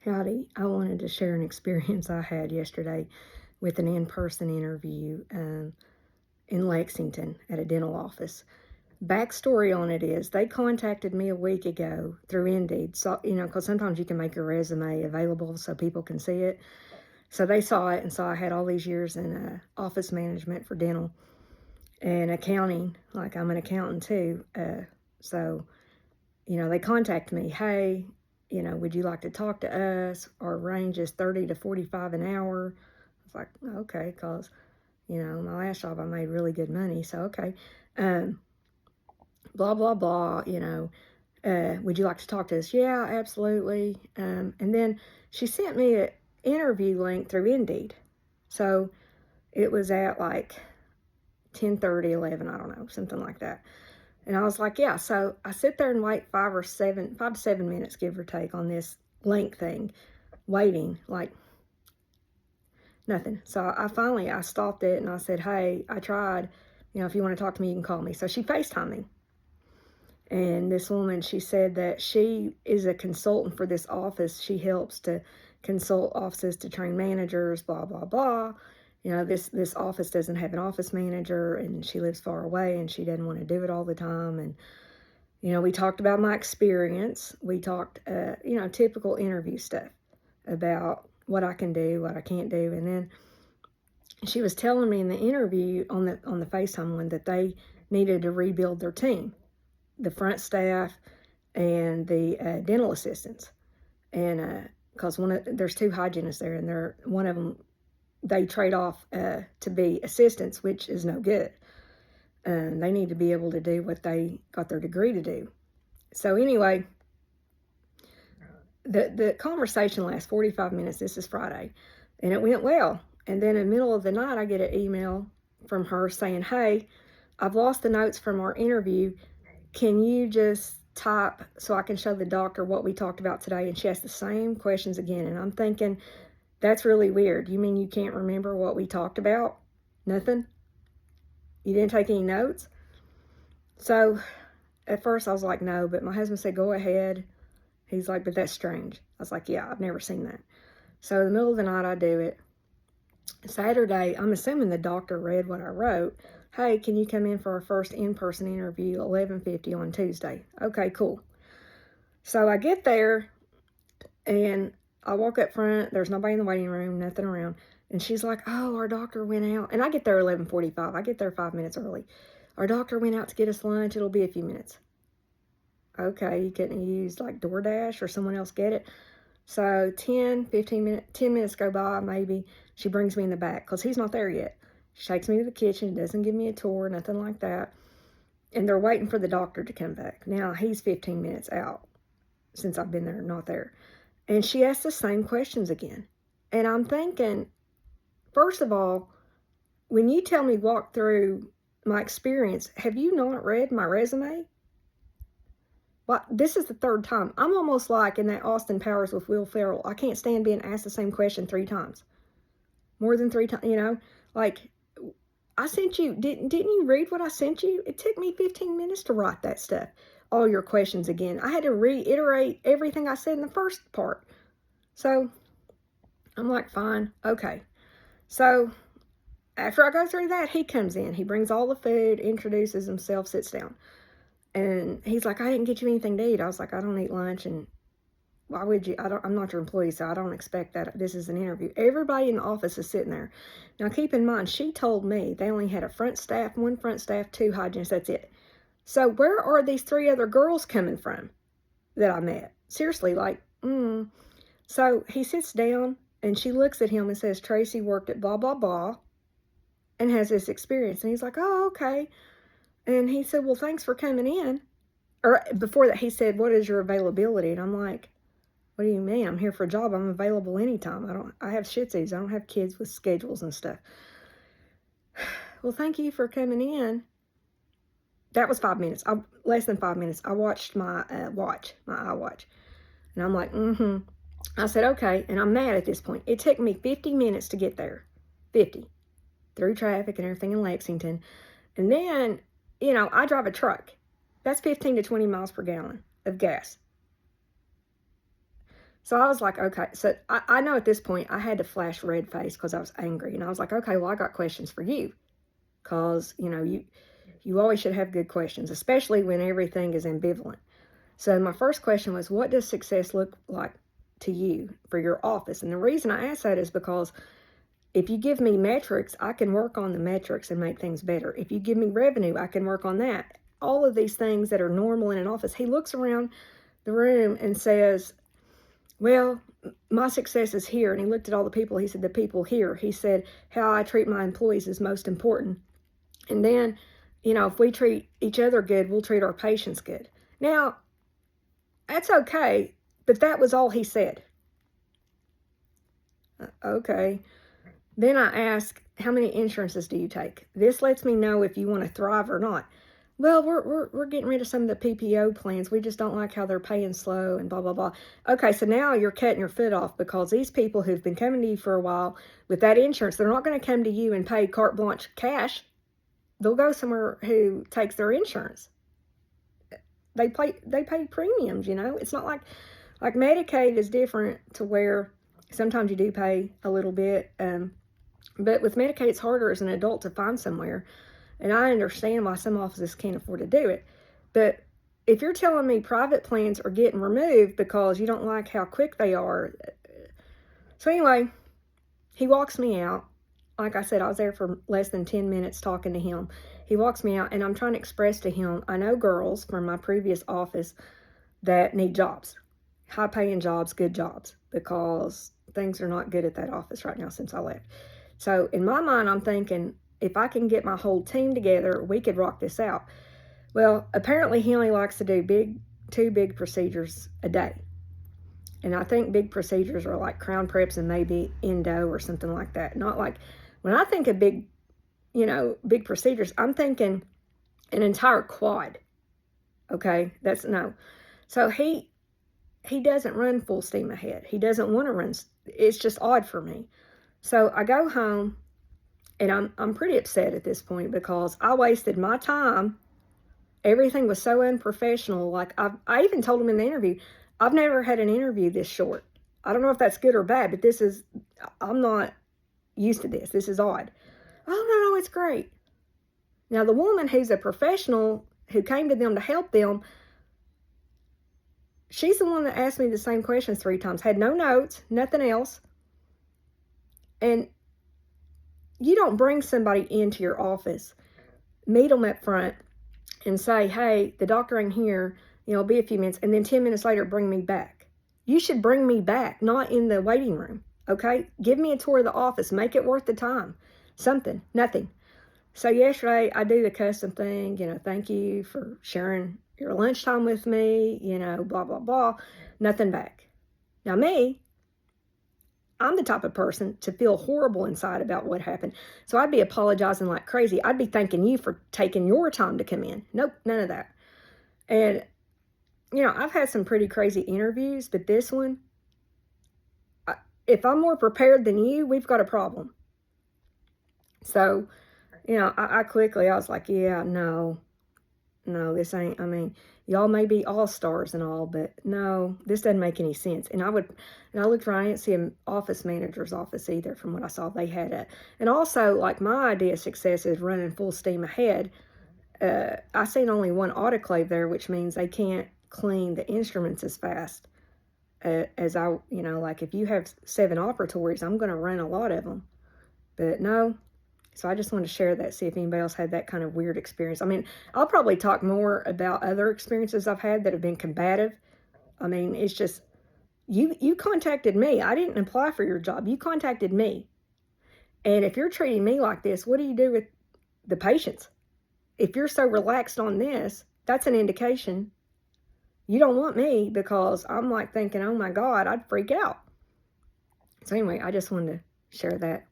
Howdy. I wanted to share an experience I had yesterday with an in-person interview in Lexington at a dental office. Backstory on it is they contacted me a week ago through Indeed. So, because sometimes you can make your resume available so people can see it. So they saw it and saw I had all these years in office management for dental and accounting. Like I'm an accountant too. So they contact me, hey, would you like to talk to us? Our range is 30 to 45 an hour. I was like, okay, because, my last job I made really good money. So, okay. Blah, blah, blah, would you like to talk to us? Yeah, absolutely. And then she sent me an interview link through Indeed. So it was at like 10:30, 11, I don't know, something like that. And I was like, yeah. So I sit there and wait 5 to 7 minutes, give or take, on this link thing, waiting, like nothing. So I stopped it and I said, hey, I tried. If you want to talk to me, you can call me. So she FaceTimed me. And this woman, she said that she is a consultant for this office. She helps to consult offices to train managers, blah, blah, blah. This office doesn't have an office manager, and she lives far away, and she doesn't want to do it all the time. And we talked about my experience. We talked, typical interview stuff about what I can do, what I can't do. And then she was telling me in the interview on the FaceTime one that they needed to rebuild their team, the front staff and the dental assistants. And because there's two hygienists there, and one of them, they trade off to be assistants, which is no good. They need to be able to do what they got their degree to do. So anyway, the conversation lasts 45 minutes. This is Friday, and it went well. And then in the middle of the night, I get an email from her saying, hey, I've lost the notes from our interview. Can you just type so I can show the doctor what we talked about today? And she asked the same questions again. And I'm thinking, that's really weird. You mean you can't remember what we talked about? Nothing? You didn't take any notes? So at first I was like, no, but my husband said, go ahead. He's like, but that's strange. I was like, yeah, I've never seen that. So in the middle of the night, I do it. Saturday, I'm assuming the doctor read what I wrote. Hey, can you come in for our first in-person interview, 11:50 on Tuesday? Okay, cool. So I get there, and I walk up front. There's nobody in the waiting room, nothing around. And she's like, oh, our doctor went out. And I get there 11:45. I get there 5 minutes early. Our doctor went out to get us lunch. It'll be a few minutes. Okay, you couldn't use like DoorDash or someone else get it? So 10 minutes go by, maybe. She brings me in the back because he's not there yet. She takes me to the kitchen, doesn't give me a tour, nothing like that. And they're waiting for the doctor to come back. Now, he's 15 minutes out since I've been there, not there. And she asks the same questions again. And I'm thinking, first of all, when you tell me walk through my experience, have you not read my resume? Well, this is the third time. I'm almost like in that Austin Powers with Will Ferrell. I can't stand being asked the same question 3 times. More than 3 times, like I sent you, didn't you read what I sent you? It took me 15 minutes to write that stuff. All your questions again. I had to reiterate everything I said in the first part. So I'm like, fine, okay. So after I go through that, he comes in. He brings all the food, introduces himself, sits down. And he's like, I didn't get you anything to eat. I was like, I don't eat lunch, and why would you? I'm not your employee, so I don't expect that. This is an interview. Everybody in the office is sitting there. Now, keep in mind, she told me they only had one front staff, 2 hygienists. That's it. So where are these 3 other girls coming from that I met? Seriously, So he sits down, and she looks at him and says, Tracy worked at blah, blah, blah, and has this experience. And he's like, oh, okay. And he said, well, thanks for coming in. Or before that, he said, what is your availability? And I'm like, what do you mean? I'm here for a job. I'm available anytime. I have shih tzus. I don't have kids with schedules and stuff. Well, thank you for coming in. That was 5 minutes. Less than 5 minutes. I watched my iWatch. And I'm like, I said, okay. And I'm mad at this point. It took me 50 minutes to get there. 50. Through traffic and everything in Lexington. And then, I drive a truck. That's 15 to 20 miles per gallon of gas. So I was like, okay. So I know at this point I had to flash red face because I was angry. And I was like, okay, well, I got questions for you. Because, you always should have good questions, especially when everything is ambivalent. So my first question was, what does success look like to you for your office? And the reason I asked that is because if you give me metrics, I can work on the metrics and make things better. If you give me revenue, I can work on that. All of these things that are normal in an office. He looks around the room and says, well, my success is here. And he looked at all the people. He said, the people here. He said, how I treat my employees is most important. And then, if we treat each other good, we'll treat our patients good. Now, that's okay, but that was all he said. Okay. Then I asked, how many insurances do you take? This lets me know if you want to thrive or not. Well, we're getting rid of some of the PPO plans. We just don't like how they're paying slow and blah, blah, blah. Okay, so now you're cutting your foot off because these people who've been coming to you for a while with that insurance, they're not going to come to you and pay carte blanche cash. They'll go somewhere who takes their insurance. They pay premiums, It's not like Medicaid is different to where sometimes you do pay a little bit. But with Medicaid, it's harder as an adult to find somewhere. And I understand why some offices can't afford to do it. But if you're telling me private plans are getting removed because you don't like how quick they are. So anyway, he walks me out. Like I said, I was there for less than 10 minutes talking to him. He walks me out, and I'm trying to express to him, I know girls from my previous office that need jobs, high-paying jobs, good jobs, because things are not good at that office right now since I left. So in my mind, I'm thinking, if I can get my whole team together, we could rock this out. Well, apparently he only likes to do two big procedures a day. And I think big procedures are like crown preps and maybe endo or something like that. Not like, when I think of big procedures, I'm thinking an entire quad. Okay, that's no. So he doesn't run full steam ahead. He doesn't want to run. It's just odd for me. So I go home, and I'm pretty upset at this point because I wasted my time. Everything was so unprofessional. Like I even told him in the interview, I've never had an interview this short. I don't know if that's good or bad, but I'm not used to this. This is odd. Oh, no, it's great. Now, the woman who's a professional who came to them to help them, she's the one that asked me the same questions 3 times, had no notes, nothing else. And you don't bring somebody into your office, meet them up front, and say, hey, the doctor ain't here, it'll be a few minutes, and then 10 minutes later, bring me back. You should bring me back, not in the waiting room, okay? Give me a tour of the office. Make it worth the time. Something. Nothing. So yesterday, I do the custom thing, thank you for sharing your lunchtime with me, blah, blah, blah. Nothing back. Now me, I'm the type of person to feel horrible inside about what happened. So I'd be apologizing like crazy. I'd be thanking you for taking your time to come in. Nope, none of that. And, I've had some pretty crazy interviews, but this one, if I'm more prepared than you, we've got a problem. So, I was like, yeah, no, this ain't, y'all may be all-stars and all, but no, this doesn't make any sense. And I looked around, I didn't see an office manager's office either from what I saw. They had and also, like, my idea of success is running full steam ahead. I seen only one autoclave there, which means they can't clean the instruments as fast as I, like if you have 7 operatories, I'm going to run a lot of them. But no. So I just wanted to share that, see if anybody else had that kind of weird experience. I'll probably talk more about other experiences I've had that have been combative. It's just, you contacted me. I didn't apply for your job. You contacted me. And if you're treating me like this, what do you do with the patients? If you're so relaxed on this, that's an indication you don't want me, because I'm like thinking, oh my God, I'd freak out. So anyway, I just wanted to share that.